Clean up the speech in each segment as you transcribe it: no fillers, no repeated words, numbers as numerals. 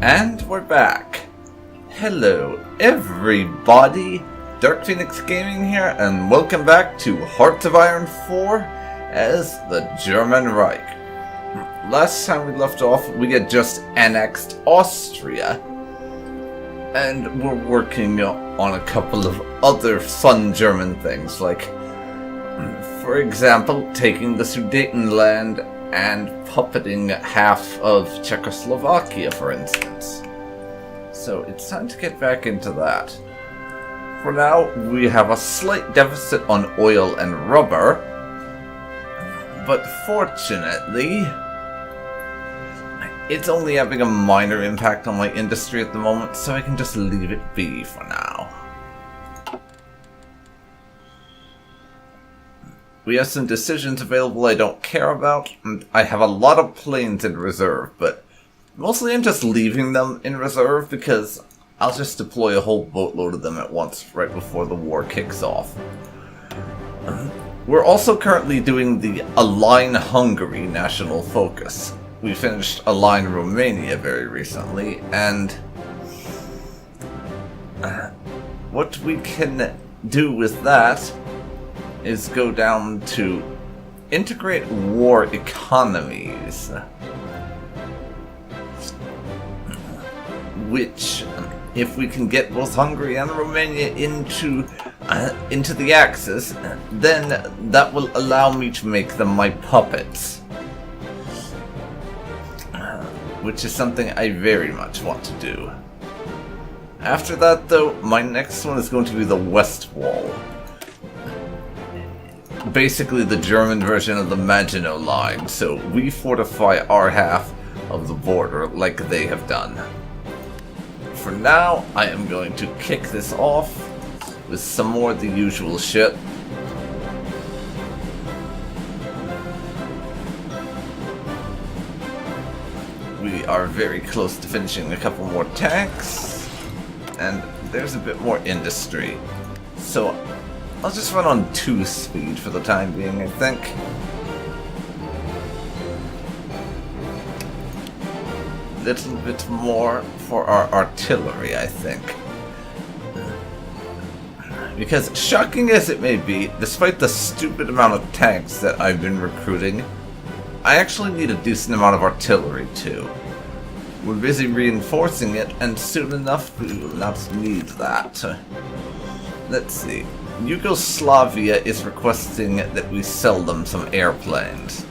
And we're back. Hello everybody, DarkPhoenix Gaming here, and welcome back to Hearts of Iron 4 as the German Reich. Last time we left off, we had just annexed Austria, and we're working on a couple of other fun German things, like, for example, taking the Sudetenland and puppeting half of Czechoslovakia, for instance. So it's time to get back into that. For now, we have a slight deficit on oil and rubber, but fortunately, it's only having a minor impact on my industry at the moment, so I can just leave it be for now. We have some decisions available I don't care about, and I have a lot of planes in reserve, but mostly I'm just leaving them in reserve because I'll just deploy a whole boatload of them at once right before the war kicks off. We're also currently doing the Align Hungary national focus. We finished Align Romania very recently, and what we can do with that is go down to integrate war economies, which, if we can get both Hungary and Romania into the Axis, then that will allow me to make them my puppets, which is something I very much want to do. After that, though, my next one is going to be the West Wall. Basically the German version of the Maginot Line, so we fortify our half of the border like they have done. For now, I am going to kick this off with some more of the usual shit. We are very close to finishing a couple more tanks, and there's a bit more industry. So I'll just run on 2 speed for the time being, I think. Little bit more for our artillery, I think. Because, shocking as it may be, despite the stupid amount of tanks that I've been recruiting, I actually need a decent amount of artillery too. We're busy reinforcing it, and soon enough we will not need that. Let's see. Yugoslavia is requesting that we sell them some airplanes.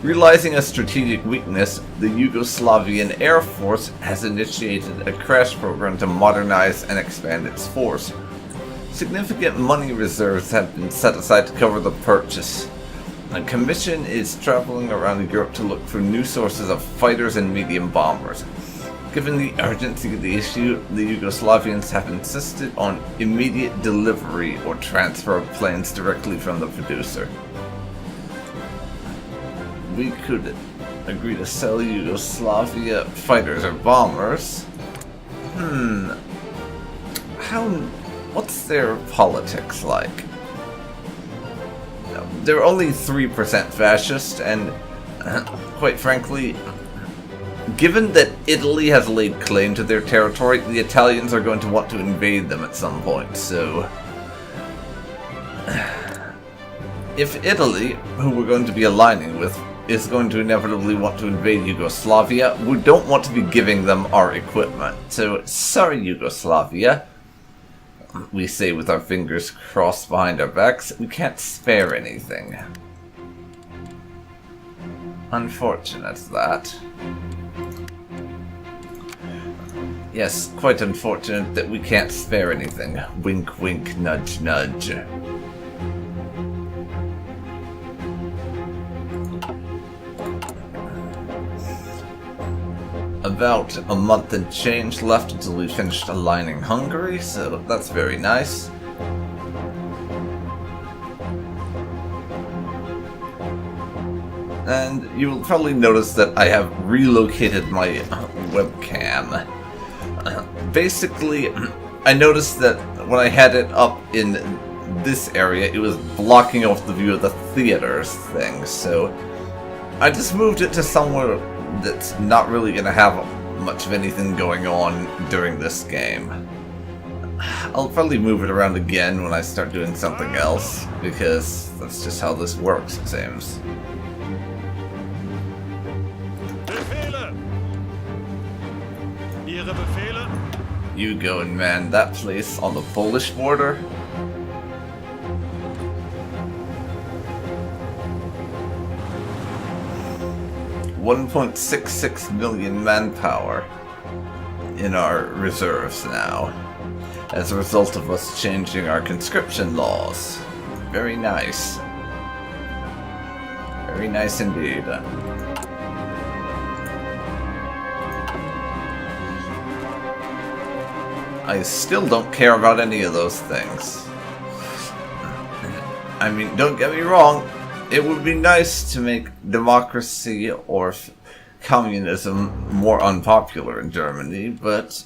Realizing a strategic weakness, the Yugoslavian Air Force has initiated a crash program to modernize and expand its force. Significant money reserves have been set aside to cover the purchase. A commission is traveling around Europe to look for new sources of fighters and medium bombers. Given the urgency of the issue, the Yugoslavians have insisted on immediate delivery or transfer of planes directly from the producer. We could agree to sell Yugoslavia fighters or bombers. What's their politics like? They're only 3% fascist, and quite frankly, given that Italy has laid claim to their territory, the Italians are going to want to invade them at some point, so if Italy, who we're going to be aligning with, is going to inevitably want to invade Yugoslavia, we don't want to be giving them our equipment. So, sorry Yugoslavia, we say with our fingers crossed behind our backs, we can't spare anything. Unfortunate that. Yes, quite unfortunate that we can't spare anything. Wink wink, nudge nudge. About a month and change left until we finished aligning Hungary, so that's very nice. And you will probably notice that I have relocated my webcam. Basically, I noticed that when I had it up in this area, it was blocking off the view of the theaters thing, so I just moved it to somewhere that's not really going to have much of anything going on during this game. I'll probably move it around again when I start doing something else, because that's just how this works, it seems. Befehle! Ihre Befehle? You go and man that place on the Polish border. $1.66 million manpower in our reserves now, as a result of us changing our conscription laws. Very nice. Very nice indeed. I still don't care about any of those things. I mean, don't get me wrong, it would be nice to make democracy or communism more unpopular in Germany, but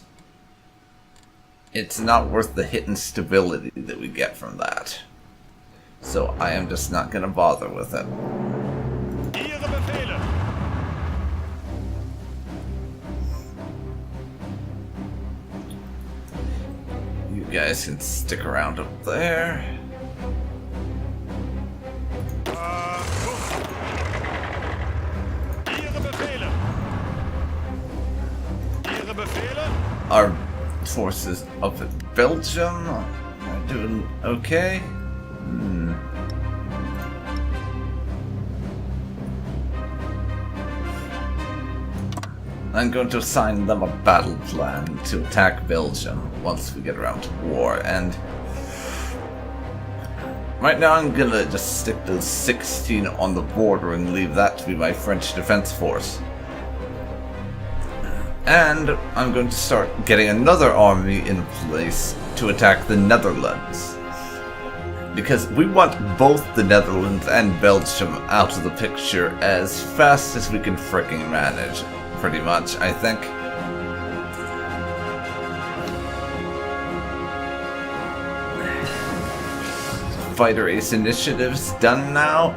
it's not worth the hit and stability that we get from that. So I am just not going to bother with it. Ihre Befehle! You guys can stick around up there. Ihre Befehle! Ihre Befehle? Our forces up in Belgium are doing okay. I'm going to assign them a battle plan to attack Belgium once we get around to war, and right now I'm gonna just stick to 16 on the border and leave that to be my French defense force. And I'm going to start getting another army in place to attack the Netherlands, because we want both the Netherlands and Belgium out of the picture as fast as we can fricking manage. Pretty much, I think. Fighter Ace initiative's done now.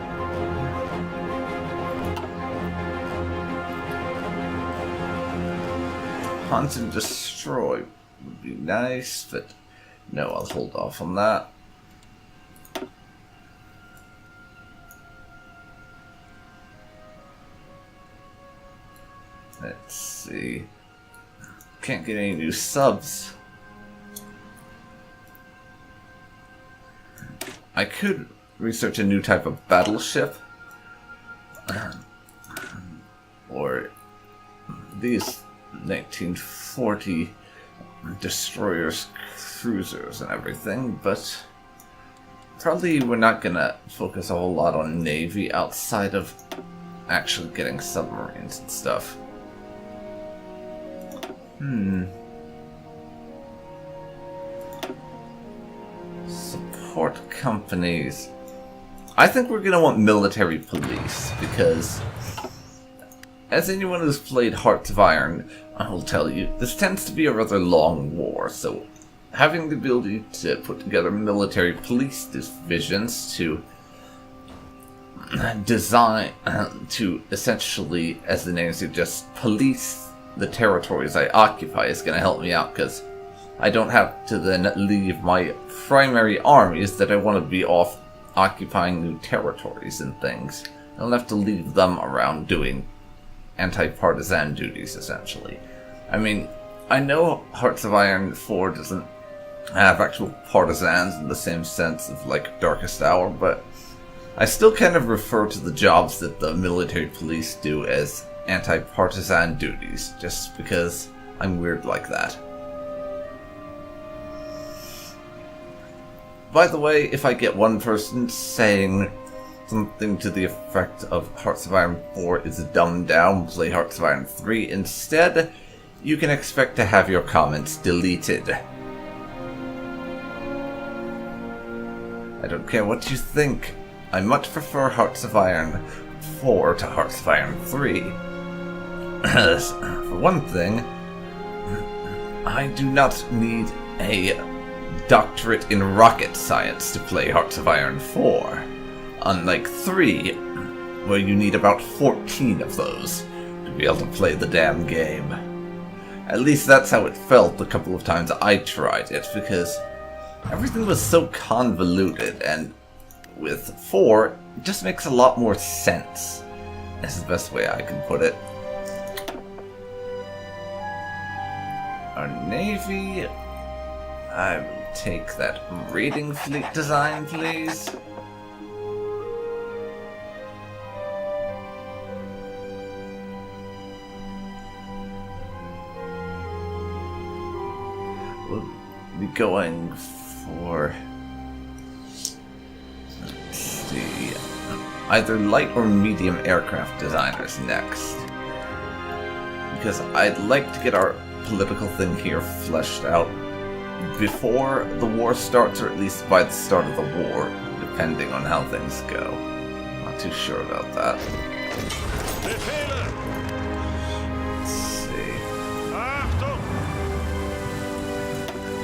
Hunt and destroy would be nice, but no, I'll hold off on that. Let's see. Can't get any new subs. I could research a new type of battleship. Or these 1940 destroyers, cruisers, and everything, but probably we're not gonna focus a whole lot on Navy outside of actually getting submarines and stuff. Support companies. I think we're gonna want military police, because as anyone who's played Hearts of Iron, I will tell you, this tends to be a rather long war, so having the ability to put together military police divisions to design, to essentially, as the name suggests, police the territories I occupy is going to help me out, because I don't have to then leave my primary armies that I want to be off occupying new territories and things. I don't have to leave them around doing anti-partisan duties, essentially. I mean, I know Hearts of Iron 4 doesn't have actual partisans in the same sense of, like, Darkest Hour, but I still kind of refer to the jobs that the military police do as anti-partisan duties, just because I'm weird like that. By the way, if I get one person saying something to the effect of Hearts of Iron 4 is dumbed down, play Hearts of Iron 3 instead, you can expect to have your comments deleted. I don't care what you think. I much prefer Hearts of Iron 4 to Hearts of Iron 3. For one thing, I do not need a doctorate in rocket science to play Hearts of Iron 4. Unlike 3, where you need about 14 of those to be able to play the damn game. At least that's how it felt the couple of times I tried it, because everything was so convoluted, and with 4, it just makes a lot more sense. That's the best way I can put it. Our Navy... I will take that raiding fleet design, please. We'll be going for... let's see... either light or medium aircraft designers next. Because I'd like to get our political thing here fleshed out before the war starts, or at least by the start of the war, depending on how things go. Not too sure about that. Befehle! Let's see. Achtung!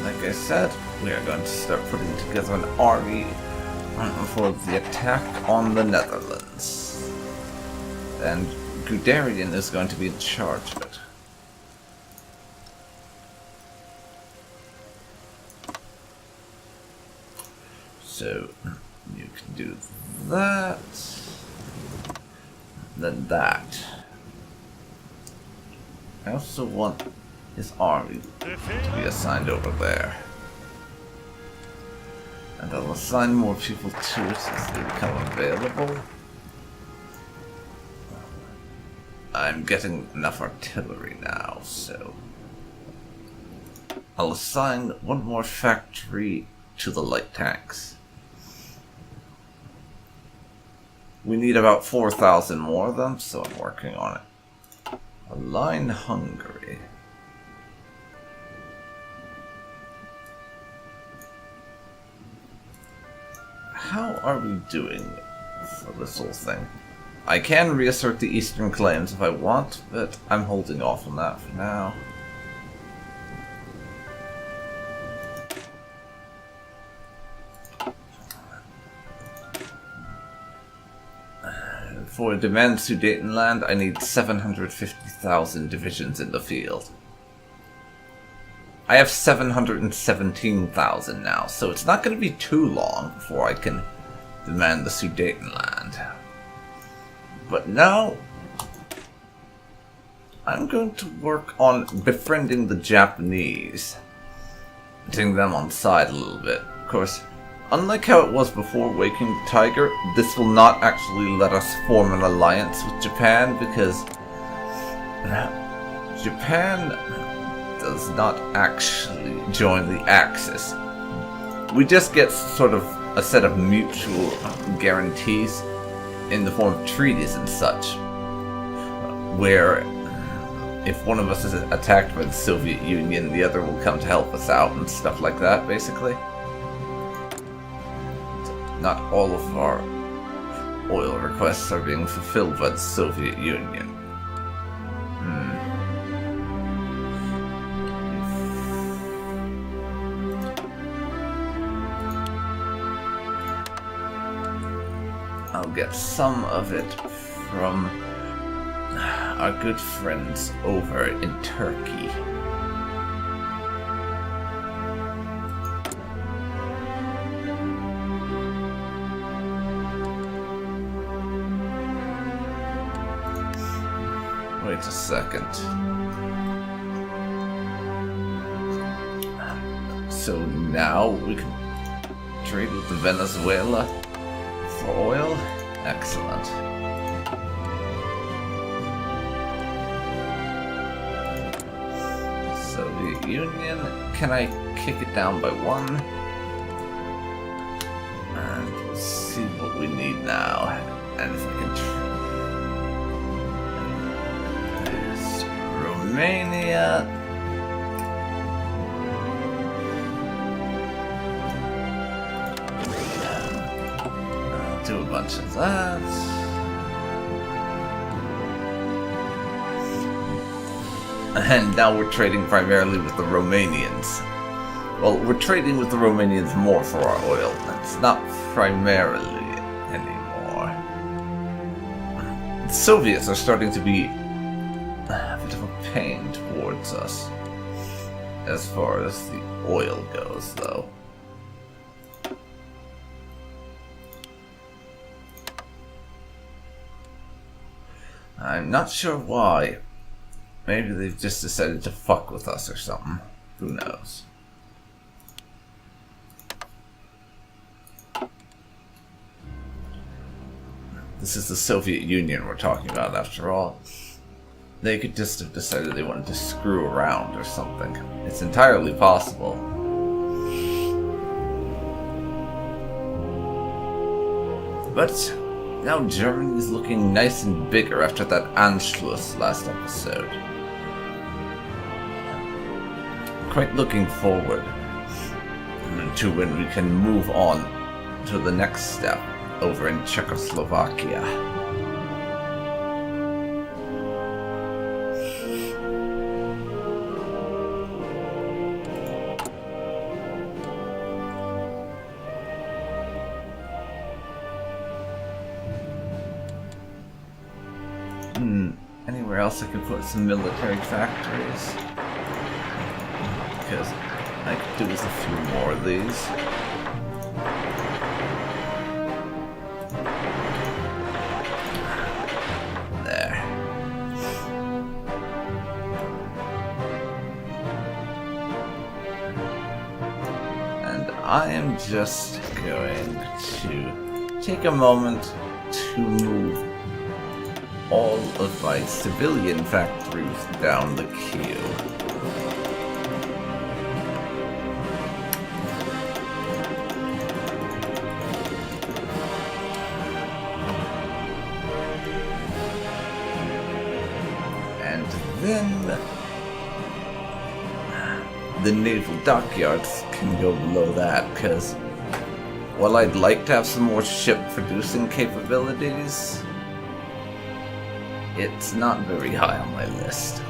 Like I said, we are going to start putting together an army for the attack on the Netherlands. And Guderian is going to be in charge of it. So, you can do that, then that. I also want his army to be assigned over there. And I'll assign more people to it as they become available. I'm getting enough artillery now, so I'll assign one more factory to the light tanks. We need about 4,000 more of them, so I'm working on it. Align Hungary. How are we doing for this whole thing? I can reassert the eastern claims if I want, but I'm holding off on that for now. For demand Sudetenland, I need 750,000 divisions in the field. I have 717,000 now, so it's not going to be too long before I can demand the Sudetenland. But now, I'm going to work on befriending the Japanese. Putting them on side a little bit. Of course, unlike how it was before Waking the Tiger, this will not actually let us form an alliance with Japan, because Japan does not actually join the Axis. We just get sort of a set of mutual guarantees in the form of treaties and such, where if one of us is attacked by the Soviet Union, the other will come to help us out and stuff like that, basically. Not all of our oil requests are being fulfilled by the Soviet Union. I'll get some of it from our good friends over in Turkey. Wait a second. So now we can trade with Venezuela for oil? Excellent. Soviet Union, can I kick it down by 1? And see what we need now. And if I can there's Romania. Do a bunch of that. And now we're trading primarily with the Romanians. Well, we're trading with the Romanians more for our oil. It's not primarily anymore. The Soviets are starting to be a bit of a pain towards us. As far as the oil goes, though. I'm not sure why. Maybe they've just decided to fuck with us or something. Who knows? This is the Soviet Union we're talking about, after all. They could just have decided they wanted to screw around or something. It's entirely possible. But now Germany is looking nice and bigger after that Anschluss last episode. Quite looking forward to when we can move on to the next step over in Czechoslovakia. Anywhere else I can put some military factories? Because I could do with a few more of these. There. And I am just going to take a moment to move all of my civilian factories down the queue. And then the naval dockyards can go below that, because while I'd like to have some more ship producing capabilities, it's not very high on my list.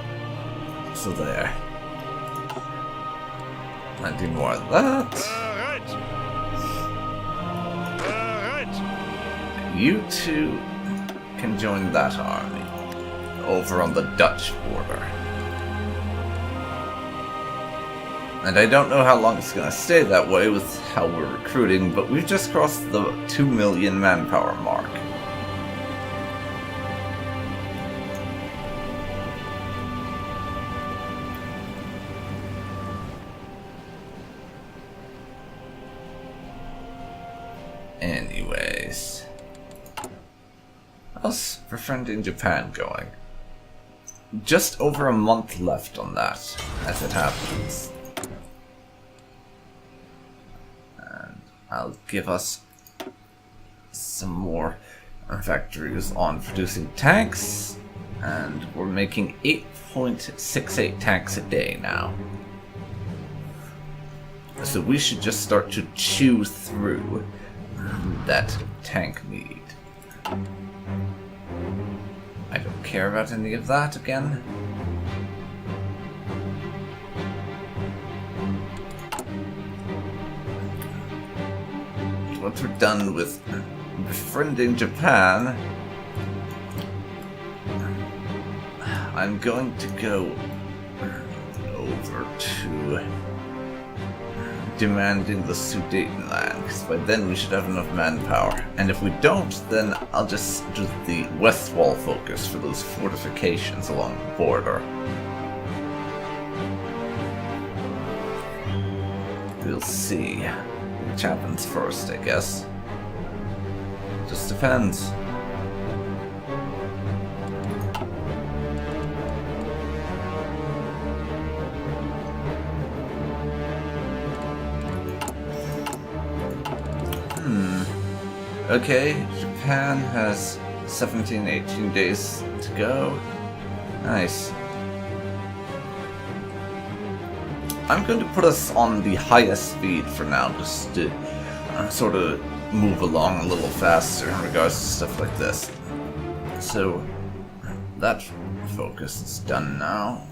So there. Plenty more of that. You two can join that army over on the Dutch border. And I don't know how long it's gonna stay that way with how we're recruiting, but we've just crossed the 2 million manpower mark. Anyways, how's befriending Japan going? Just over a month left on that, as it happens. And I'll give us some more factories on producing tanks, and we're making 8.68 tanks a day now. So we should just start to chew through that tank need. I don't care about any of that again. Once we're done with befriending Japan, I'm going to go over to demanding the Sudetenland, because by then we should have enough manpower. And if we don't, then I'll just do the West Wall focus for those fortifications along the border. We'll see which happens first, I guess. Just depends. Okay, Japan has 17, 18 days to go. Nice. I'm going to put us on the highest speed for now, just to sort of move along a little faster in regards to stuff like this. So, that focus is done now.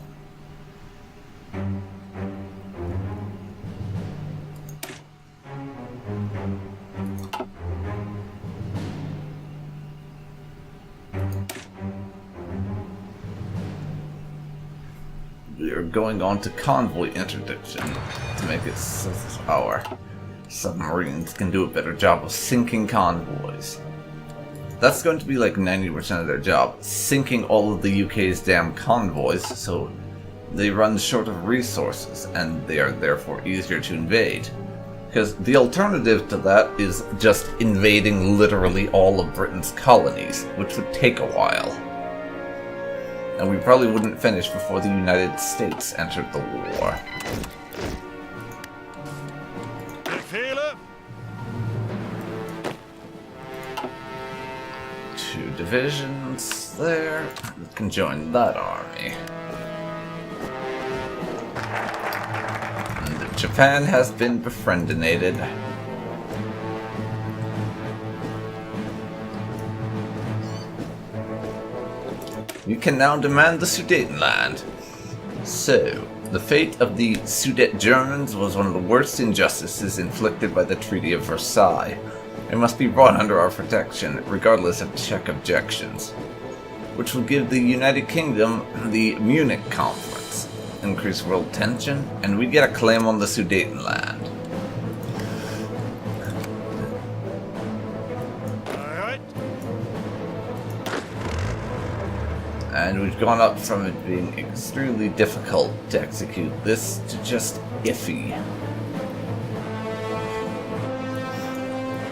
we are going on to convoy interdiction to make it so that our submarines can do a better job of sinking convoys. That's going to be like 90% of their job, sinking all of the UK's damn convoys so they run short of resources and they are therefore easier to invade. Because the alternative to that is just invading literally all of Britain's colonies, which would take a while. And we probably wouldn't finish before the United States entered the war. Befehle! 2 divisions there. We can join that army. And Japan has been befriendinated. You can now demand the Sudetenland. So, the fate of the Sudet Germans was one of the worst injustices inflicted by the Treaty of Versailles. It must be brought under our protection, regardless of Czech objections, which will give the United Kingdom the Munich Conference, increase world tension, and we get a claim on the Sudetenland. And we've gone up from it being extremely difficult to execute this to just iffy.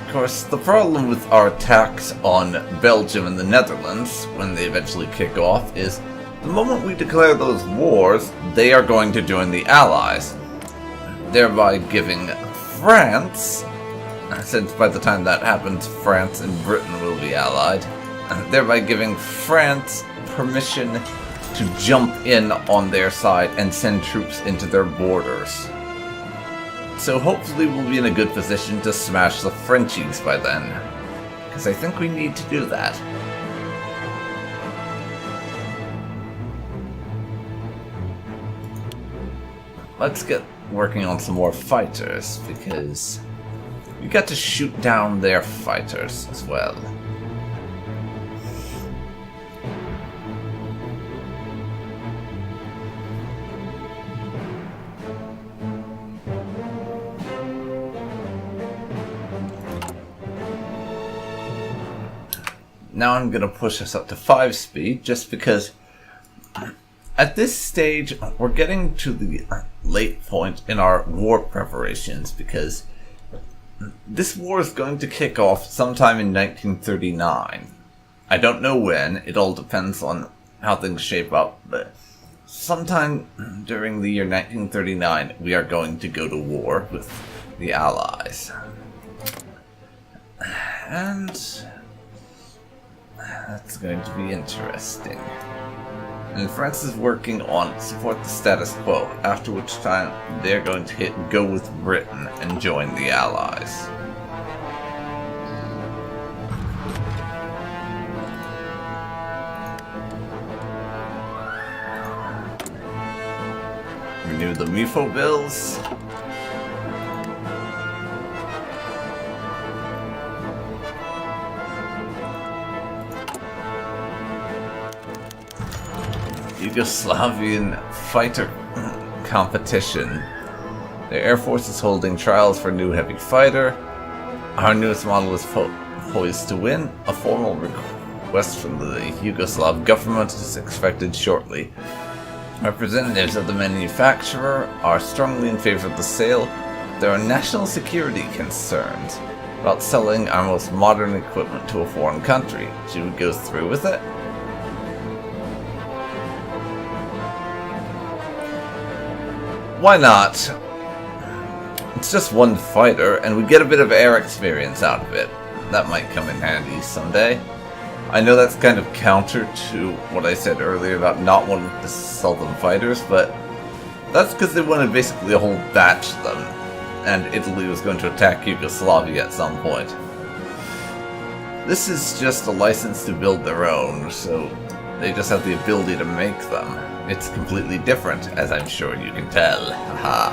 Of course, the problem with our attacks on Belgium and the Netherlands, when they eventually kick off, is the moment we declare those wars, they are going to join the Allies, thereby giving France, since by the time that happens, France and Britain will be allied, thereby giving France permission to jump in on their side and send troops into their borders. So hopefully we'll be in a good position to smash the Frenchies by then, because I think we need to do that. Let's get working on some more fighters, because we got to shoot down their fighters as well. Now I'm going to push us up to 5 speed, just because at this stage we're getting to the late point in our war preparations, because this war is going to kick off sometime in 1939. I don't know when, it all depends on how things shape up, but sometime during the year 1939 we are going to go to war with the Allies. And that's going to be interesting. And France is working on support the status quo, after which time they're going to go with Britain and join the Allies. Renew the MIFO bills. Yugoslavian fighter competition. The Air Force is holding trials for a new heavy fighter. Our newest model is poised to win. A formal request from the Yugoslav government is expected shortly. Representatives of the manufacturer are strongly in favor of the sale. There are national security concerns about selling our most modern equipment to a foreign country. Should we go through with it? Why not? It's just one fighter, and we get a bit of air experience out of it. That might come in handy someday. I know that's kind of counter to what I said earlier about not wanting to sell them fighters, but that's because they wanted basically a whole batch of them, and Italy was going to attack Yugoslavia at some point. This is just a license to build their own, so they just have the ability to make them. It's completely different, as I'm sure you can tell. Haha.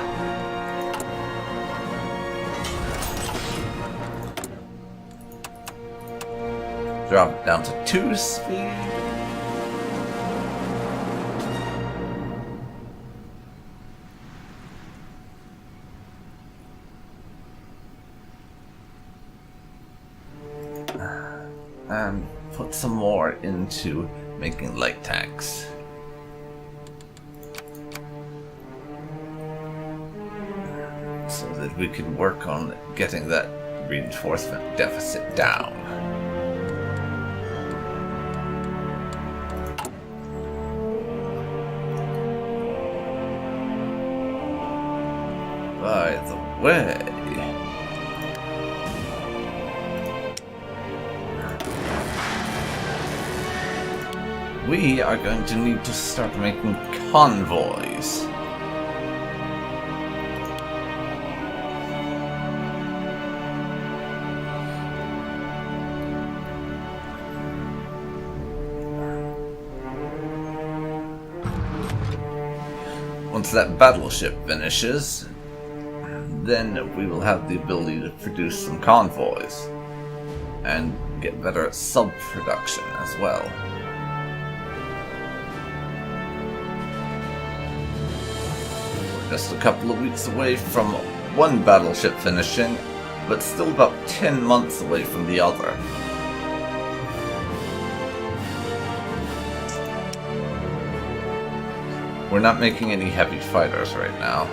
Drop it down to 2 speed. and put some more into making light tanks. So that we can work on getting that reinforcement deficit down. By the way, we are going to need to start making convoys. Once that battleship finishes, then we will have the ability to produce some convoys and get better at sub-production as well. We're just a couple of weeks away from one battleship finishing, but still about 10 months away from the other. We're not making any heavy fighters right now.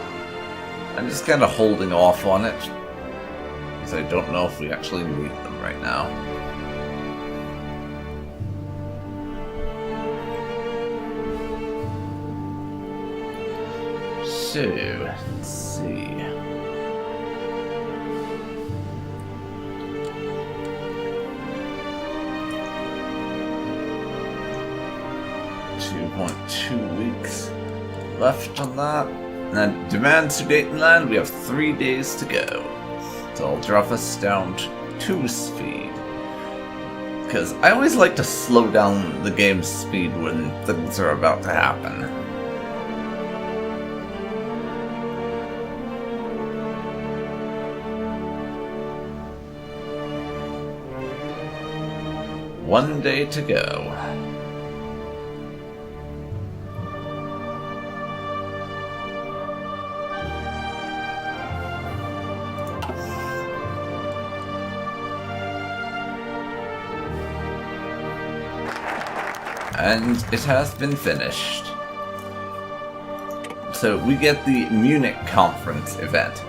I'm just kind of holding off on it, because I don't know if we actually need them right now. So, let's see. .2 weeks left on that. And then demand Sudetenland, we have 3 days to go. So I'll drop us down to 2 speed. Because I always like to slow down the game's speed when things are about to happen. One day to go. And it has been finished. So we get the Munich Conference event.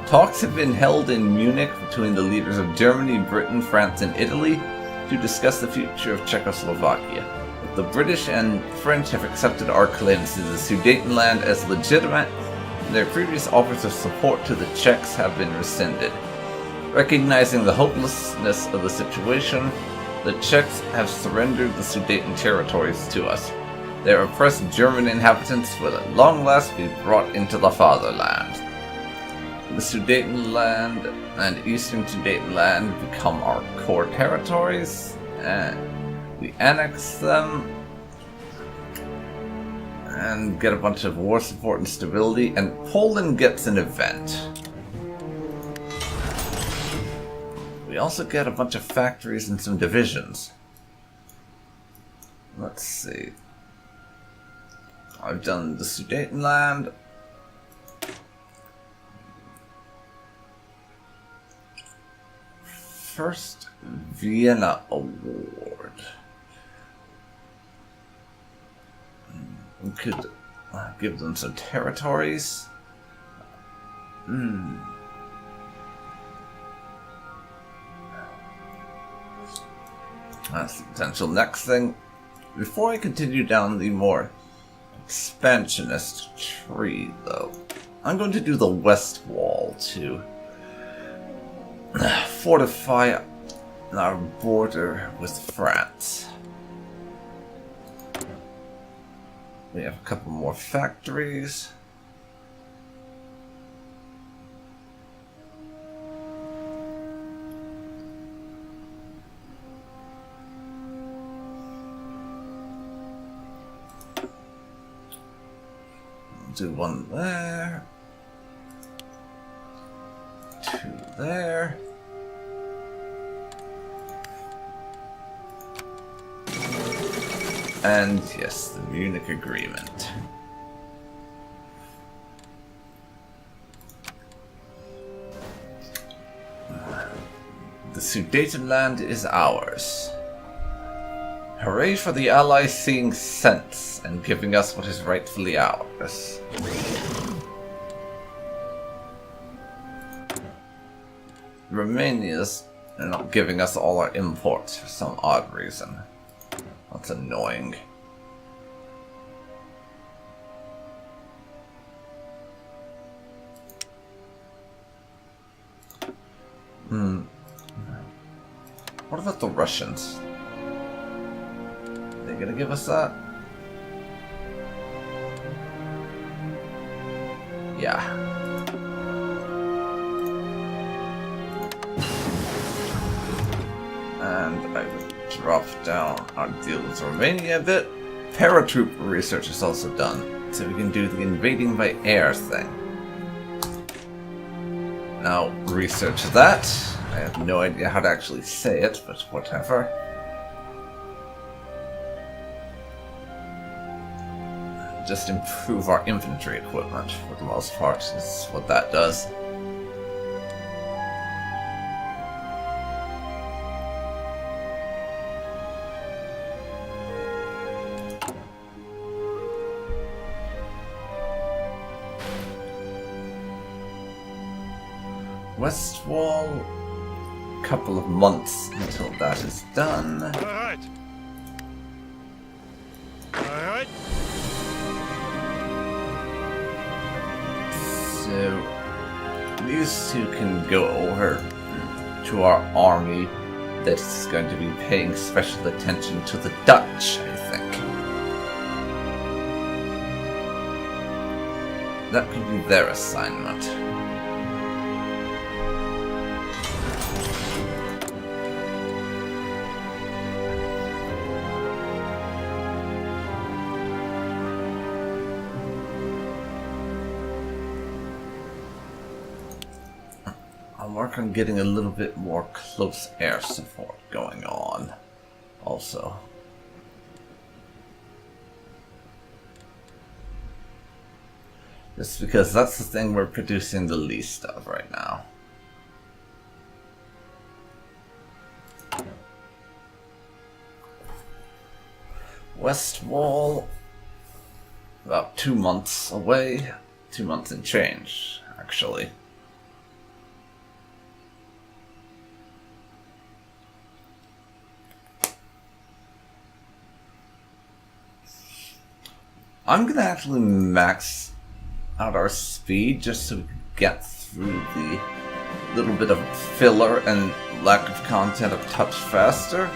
Talks have been held in Munich between the leaders of Germany, Britain, France, and Italy to discuss the future of Czechoslovakia. The British and French have accepted our claims to the Sudetenland as legitimate, and their previous offers of support to the Czechs have been rescinded. Recognizing the hopelessness of the situation, the Czechs have surrendered the Sudeten territories to us. Their oppressed German inhabitants will at long last be brought into the fatherland. The Sudetenland and Eastern Sudetenland become our core territories, and we annex them and get a bunch of war support and stability, and Poland gets an event. We also get a bunch of factories and some divisions. Let's see. I've done the Sudetenland. First Vienna Award. We could give them some territories. That's the potential next thing. Before I continue down the more expansionist tree, though, I'm going to do the west wall to fortify our border with France. We have a couple more factories. Do one there, 2 there, and yes, the Munich Agreement. The Sudetenland is ours. Hooray for the Allies seeing sense and giving us what is rightfully ours. Romania's not giving us all our imports for some odd reason. That's annoying. What about the Russians? Are they gonna give us that? Yeah. And I will drop down our deal with Romania a bit. Paratroop research is also done, so we can do the invading by air thing. Now, research that. I have no idea how to actually say it, but whatever. Just improve our infantry equipment, for the most part, is what that does. West Wall, couple of months until that is done. Alright. Alright. So these two can go over to our army that is going to be paying special attention to the Dutch, I think. That could be their assignment. I'll work on getting a little bit more close air support going on, also. Just because that's the thing we're producing the least of right now. West Wall, about 2 months away. 2 months and change, actually. I'm gonna actually max out our speed just so we can get through the little bit of filler and lack of content a touch faster.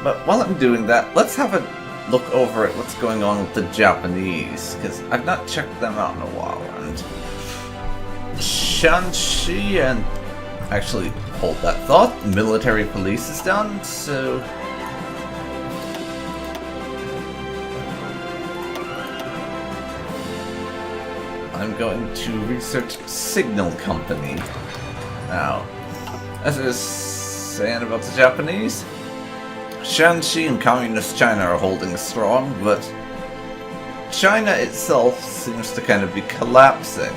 But while I'm doing that, let's have a look over at what's going on with the Japanese, because I've not checked them out in a while. And Shanxi and... actually, hold that thought. Military police is done, so... I'm going to research Signal Company. Now, as I was saying about the Japanese, Shanxi and Communist China are holding strong, but China itself seems to kind of be collapsing.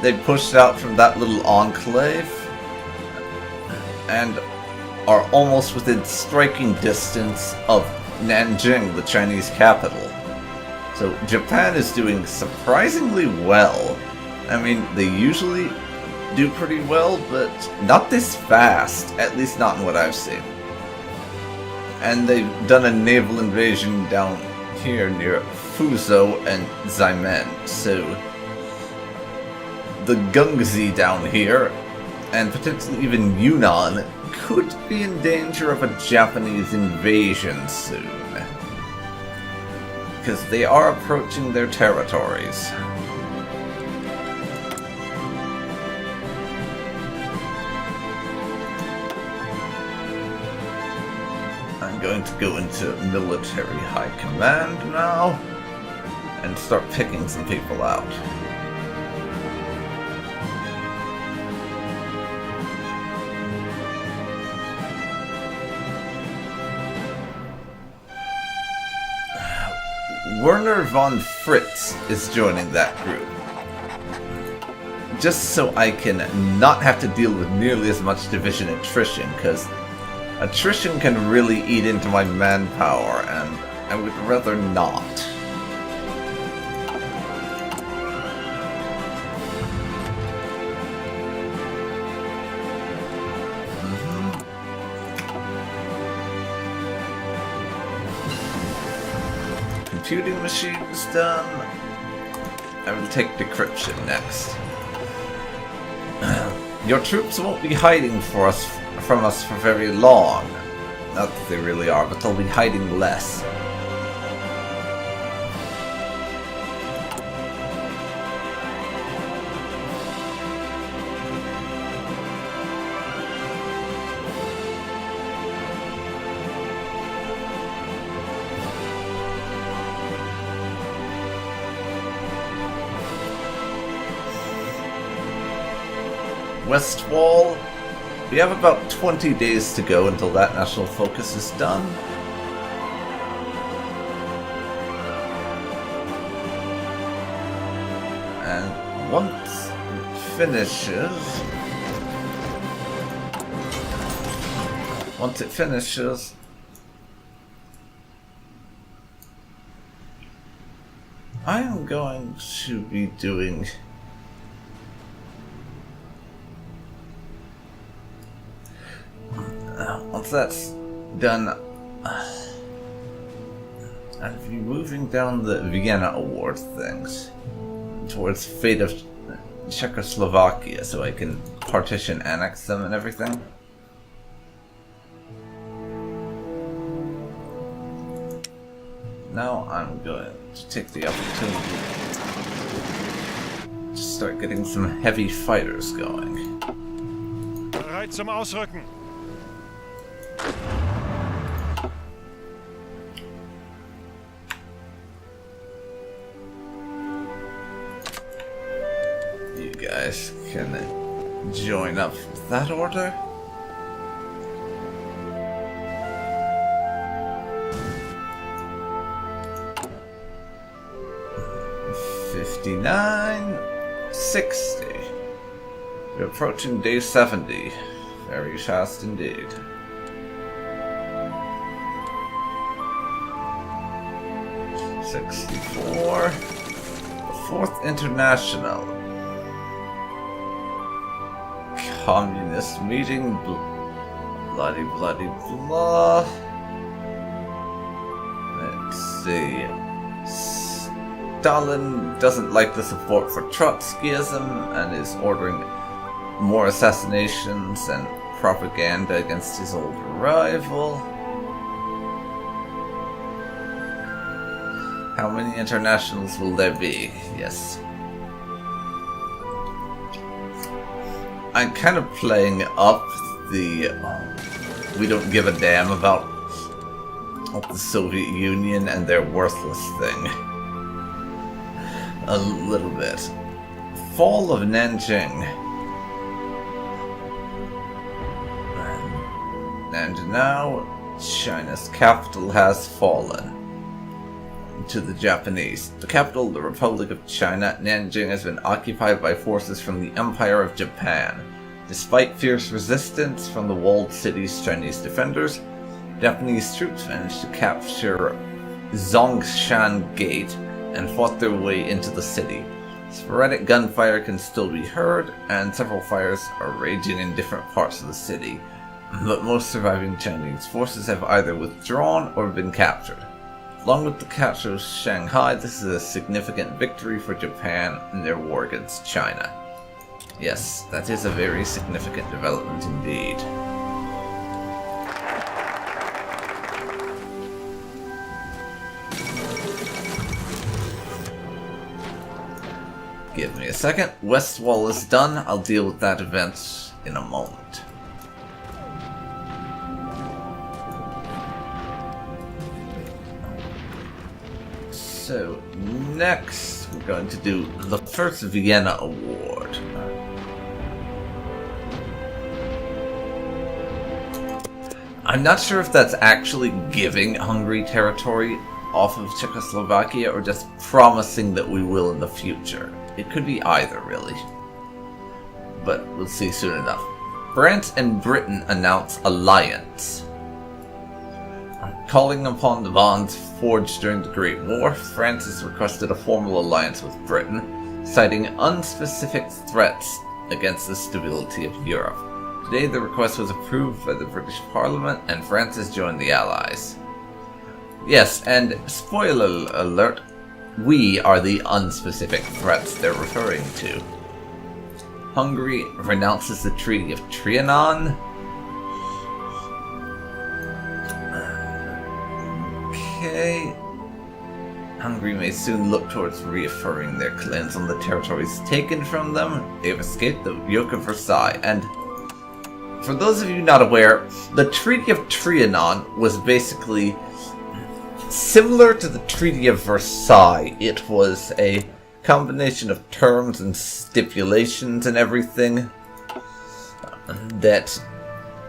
They pushed out from that little enclave and are almost within striking distance of Nanjing, the Chinese capital. So Japan is doing surprisingly well. I mean, they usually do pretty well, but not this fast, at least not in what I've seen. And they've done a naval invasion down here near Fuzhou and Xiamen, so the Gengzi down here, and potentially even Yunnan, could be in danger of a Japanese invasion soon. Because they are approaching their territories. I'm going to go into military high command now and start picking some people out. Werner von Fritz is joining that group. Just so I can not have to deal with nearly as much division attrition, because Attrition can really eat into my manpower, and I would rather not. Computing machines done. I will take decryption next. Your troops won't be hiding from us for very long. Not that they really are, but they'll be hiding less. West Wall. We have about 20 days to go until that national focus is done. And once it finishes, I am going to be doing once that's done, I'll be moving down the Vienna Award things towards fate of Czechoslovakia so I can partition annex them and everything. Now I'm going to take the opportunity to start getting some heavy fighters going. Bereit zum Ausrücken. You guys can join up with that order. $59, $60. We're approaching day 70. Very fast indeed. $64. The 4th International. Communist meeting. Bloody blah. Let's see. Stalin doesn't like the support for Trotskyism and is ordering more assassinations and propaganda against his old rival. How many internationals will there be? Yes. I'm kind of playing up the we don't give a damn about the Soviet Union and their worthless thing. A little bit. Fall of Nanjing. And now China's capital has fallen to the Japanese. The capital, the Republic of China, Nanjing, has been occupied by forces from the Empire of Japan. Despite fierce resistance from the walled city's Chinese defenders, Japanese troops managed to capture Zongshan Gate and fought their way into the city. Sporadic gunfire can still be heard, and several fires are raging in different parts of the city, but most surviving Chinese forces have either withdrawn or been captured. Along with the capture of Shanghai, this is a significant victory for Japan in their war against China. Yes, that is a very significant development indeed. Give me a second. West Wall is done. I'll deal with that event in a moment. So, next we're going to do the first Vienna Award. I'm not sure if that's actually giving Hungary territory off of Czechoslovakia or just promising that we will in the future. It could be either, really. But we'll see soon enough. France and Britain announce alliance. Calling upon the bonds forged during the Great War, France has requested a formal alliance with Britain, citing unspecific threats against the stability of Europe. Today the request was approved by the British Parliament and France has joined the Allies. Yes, and spoiler alert, we are the unspecific threats they're referring to. Hungary renounces the Treaty of Trianon. Okay. Hungary may soon look towards reaffirming their claims on the territories taken from them. They've escaped the yoke of Versailles, and for those of you not aware, the Treaty of Trianon was basically similar to the Treaty of Versailles. It was a combination of terms and stipulations and everything that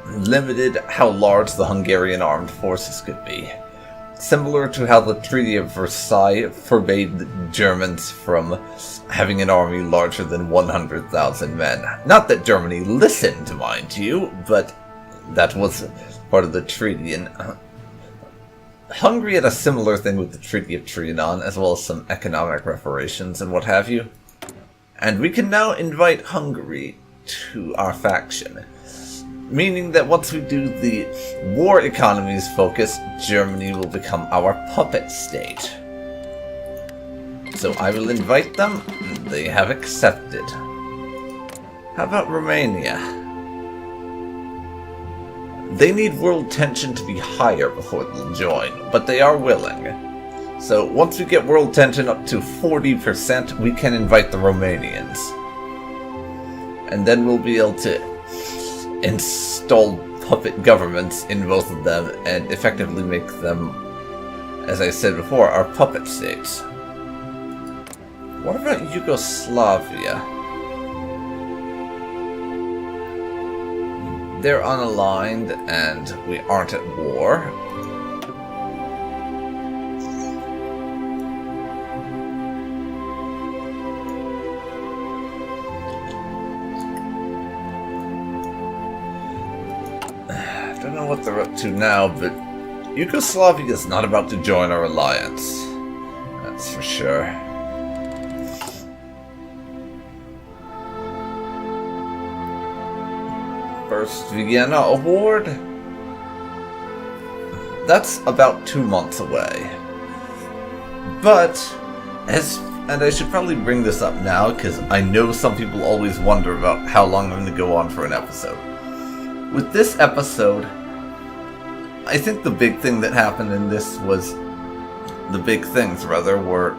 limited how large the Hungarian armed forces could be. Similar to how the Treaty of Versailles forbade the Germans from having an army larger than 100,000 men. Not that Germany listened, mind you, but that was part of the treaty. And Hungary had a similar thing with the Treaty of Trianon, as well as some economic reparations and what have you. And we can now invite Hungary to our faction. Meaning that once we do the war economies focus, Germany will become our puppet state. So I will invite them, they have accepted. How about Romania? They need world tension to be higher before they'll join, but they are willing. So once we get world tension up to 40%, we can invite the Romanians. And then we'll be able to install puppet governments in both of them and effectively make them, as I said before, our puppet states. What about Yugoslavia? They're unaligned and we aren't at war. I don't know what they're up to now, but Yugoslavia is not about to join our alliance. That's for sure. First Vienna Award? That's about 2 months away. But, and I should probably bring this up now, because I know some people always wonder about how long I'm going to go on for an episode. With this episode, I think the big thing that happened in this was, the big things rather, were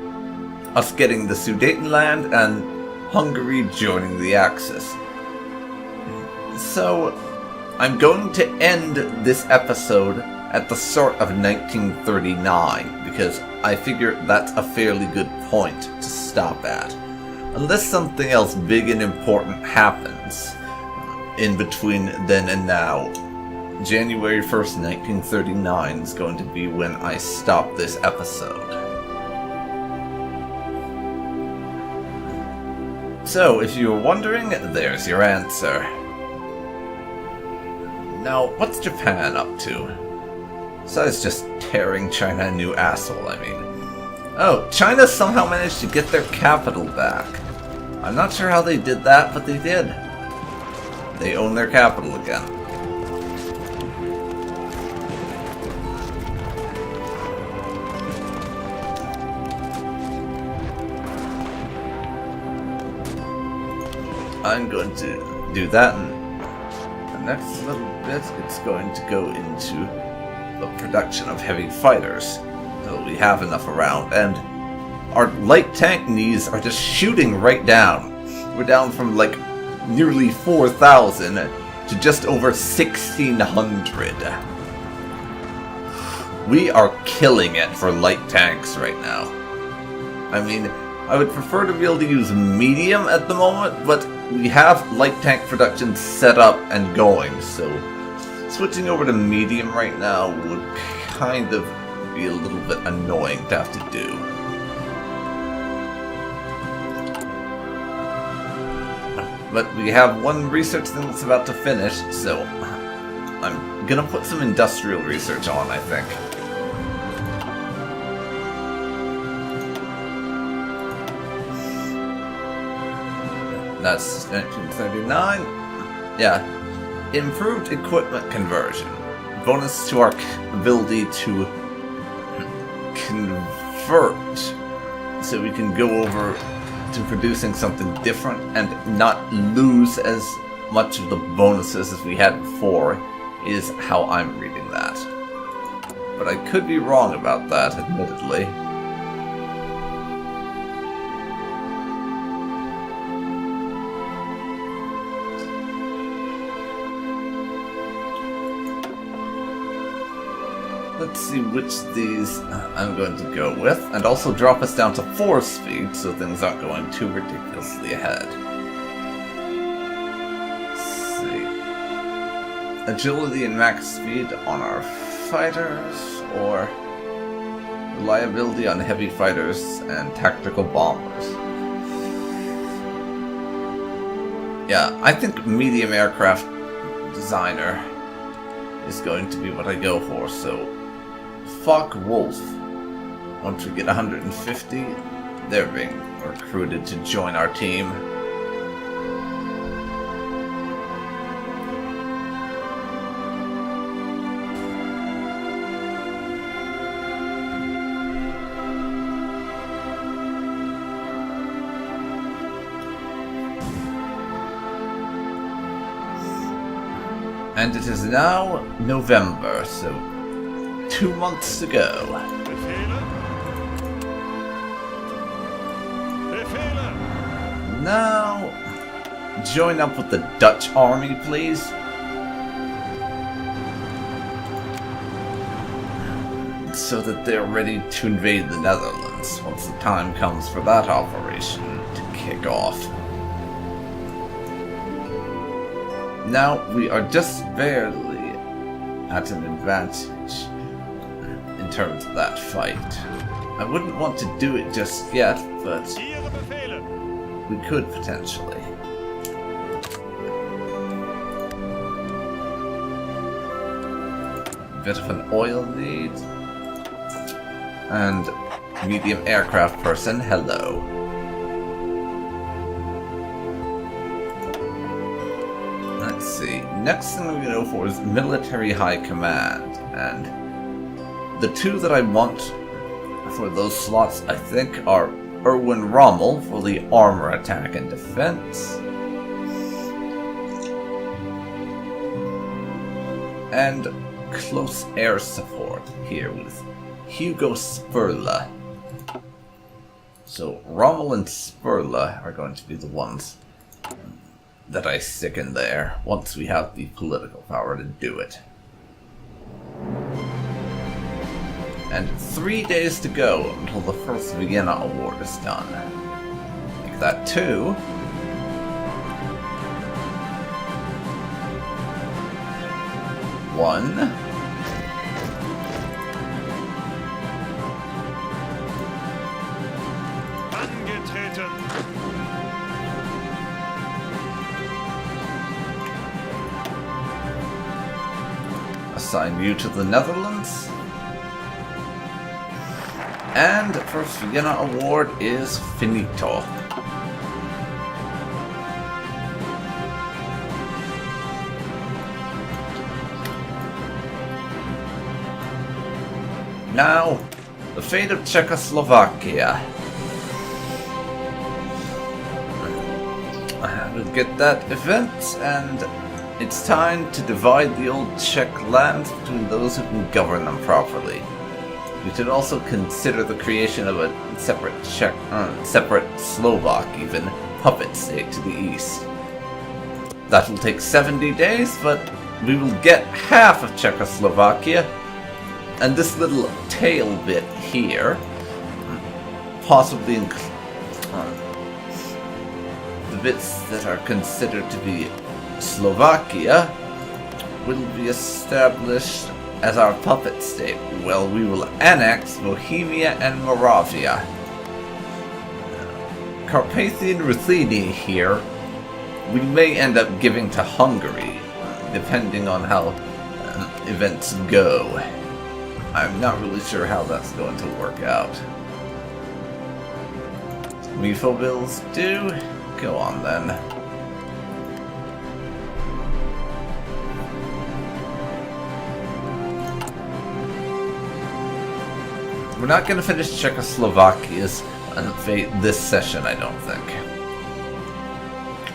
us getting the Sudetenland and Hungary joining the Axis. So, I'm going to end this episode at the start of 1939, because I figure that's a fairly good point to stop at. Unless something else big and important happens in between then and now. January 1st, 1939 is going to be when I stop this episode. So, if you were wondering, there's your answer. Now, what's Japan up to? Besides just tearing China a new asshole, I mean. Oh, China somehow managed to get their capital back. I'm not sure how they did that, but they did. They own their capital again. I'm going to do that, and the next little bit, it's going to go into the production of heavy fighters, so we have enough around, and our light tank needs are just shooting right down. We're down from like nearly 4,000 to just over 1,600. We are killing it for light tanks right now. I mean, I would prefer to be able to use medium at the moment, but we have light tank production set up and going, so switching over to medium right now would kind of be a little bit annoying to have to do. But we have one research thing that's about to finish, so I'm gonna put some industrial research on, I think. That's 1939. Yeah. Improved equipment conversion. Bonus to our ability to convert. So we can go over to producing something different and not lose as much of the bonuses as we had before, is how I'm reading that. But I could be wrong about that, admittedly. Let's see which of these I'm going to go with, and also drop us down to 4 speed so things aren't going too ridiculously ahead. Let's see. Agility and max speed on our fighters, or reliability on heavy fighters and tactical bombers. Yeah, I think medium aircraft designer is going to be what I go for, so Focke Wolf. Once we get 150, they're being recruited to join our team. And it is now November, so 2 months to go. Befehle? Befehle! Now, join up with the Dutch army, please. So that they're ready to invade the Netherlands once the time comes for that operation to kick off. Now, we are just barely at an advantage in terms of that fight. I wouldn't want to do it just yet, but Ihre Befehle! we could potentially. Bit of an oil need. And medium aircraft person, hello. Let's see. Next thing we're going to go for is military high command. And the two that I want for those slots, I think, are Erwin Rommel for the armor attack and defense. And close air support here with Hugo Spurla. So Rommel and Spurla are going to be the ones that I stick in there once we have the political power to do it. And 3 days to go until the first Vienna Award is done. Make that 2. One. Angetreten! Assign you to the Netherlands. And first Vienna Award is finito. Now, the fate of Czechoslovakia. We'll get that event, and it's time to divide the old Czech lands between those who can govern them properly. We should also consider the creation of a separate separate Slovak, even, puppet state to the east. That will take 70 days, but we will get half of Czechoslovakia, and this little tail bit here, possibly the bits that are considered to be Slovakia, will be established as our puppet state. Well, we will annex Bohemia and Moravia. Carpathian Rutheni here, we may end up giving to Hungary, depending on how events go. I'm not really sure how that's going to work out. Mifo bills due. Go on then. We're not going to finish Czechoslovakia's fate this session, I don't think.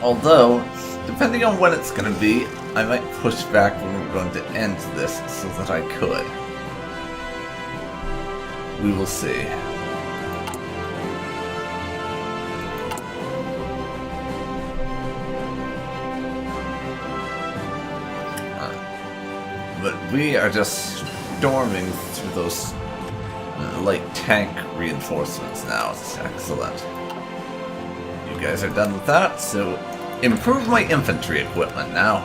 Although, depending on when it's going to be, I might push back when we're going to end this so that I could. We will see. But we are just storming through those light tank reinforcements now. It's excellent. You guys are done with that, so improve my infantry equipment now.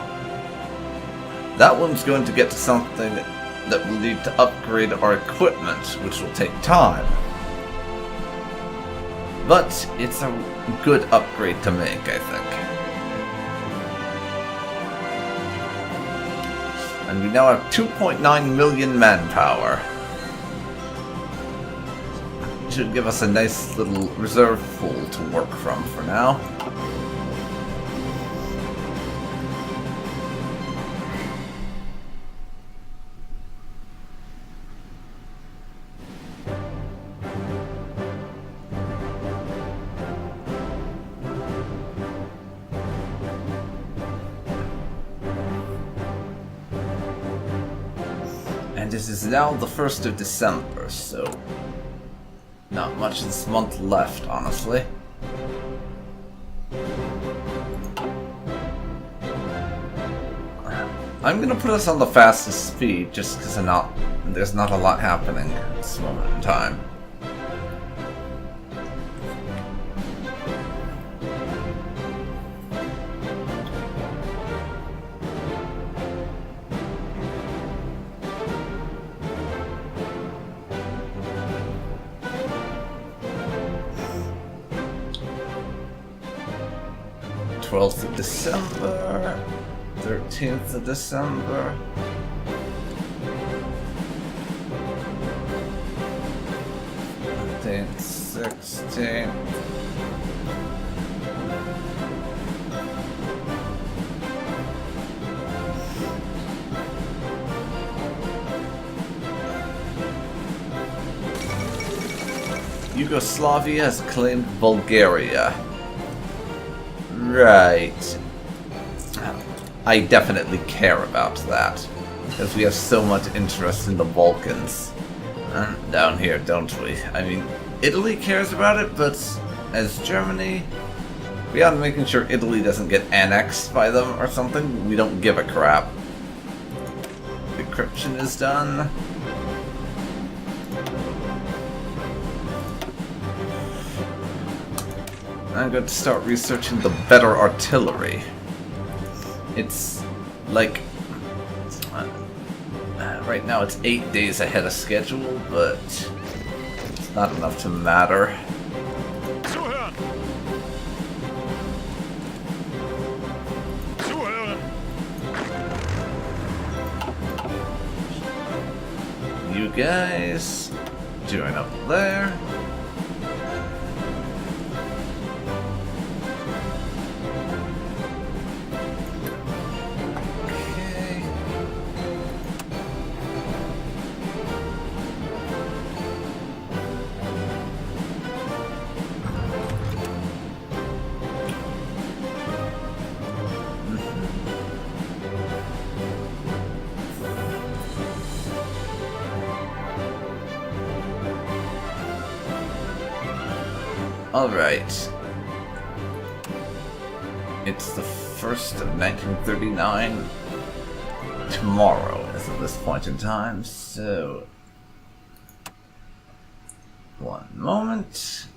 That one's going to get to something that will need to upgrade our equipment, which will take time. But it's a good upgrade to make, I think. And we now have 2.9 million manpower. Should give us a nice little reserve pool to work from for now. And this is now the 1st of December, so not much this month left, honestly. I'm gonna put us on the fastest speed just because there's not a lot happening at this moment in time. of December, 13th of December. Then 16th. Yugoslavia has claimed Bulgaria. Right. I definitely care about that, because we have so much interest in the Balkans down here, don't we? I mean, Italy cares about it, but as Germany, beyond making sure Italy doesn't get annexed by them or something, we don't give a crap. Decryption is done. I'm going to start researching the better artillery. It's like right now it's 8 days ahead of schedule, but it's not enough to matter. Zuhören! Zuhören! You guys join up there. Alright. It's the 1st of 1939 tomorrow as of this point in time, so one moment.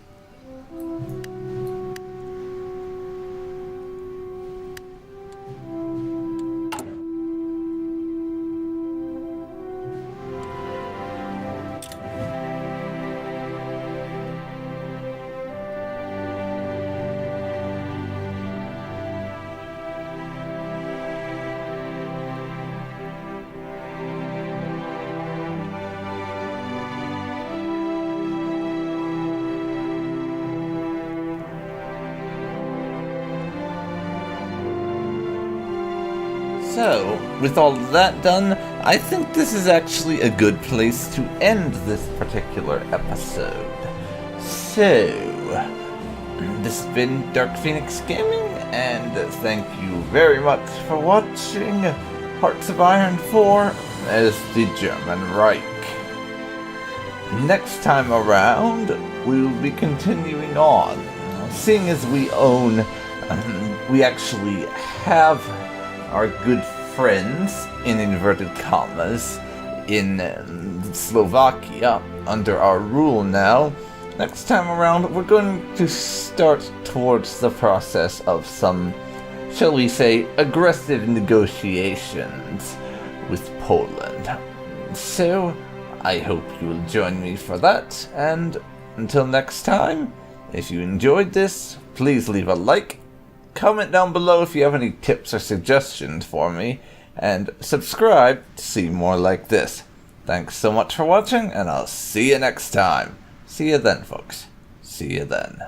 So, with all that done, I think this is actually a good place to end this particular episode. So, this has been DarkPhoenix Gaming, and thank you very much for watching Hearts of Iron 4 as the German Reich. Next time around, we will be continuing on. Seeing as we actually have our good friends, in inverted commas, in Slovakia under our rule now. Next time around, we're going to start towards the process of some, shall we say, aggressive negotiations with Poland. So, I hope you will join me for that, and until next time, if you enjoyed this, please leave a like, comment down below if you have any tips or suggestions for me, and subscribe to see more like this. Thanks so much for watching, and I'll see you next time. See you then, folks. See you then.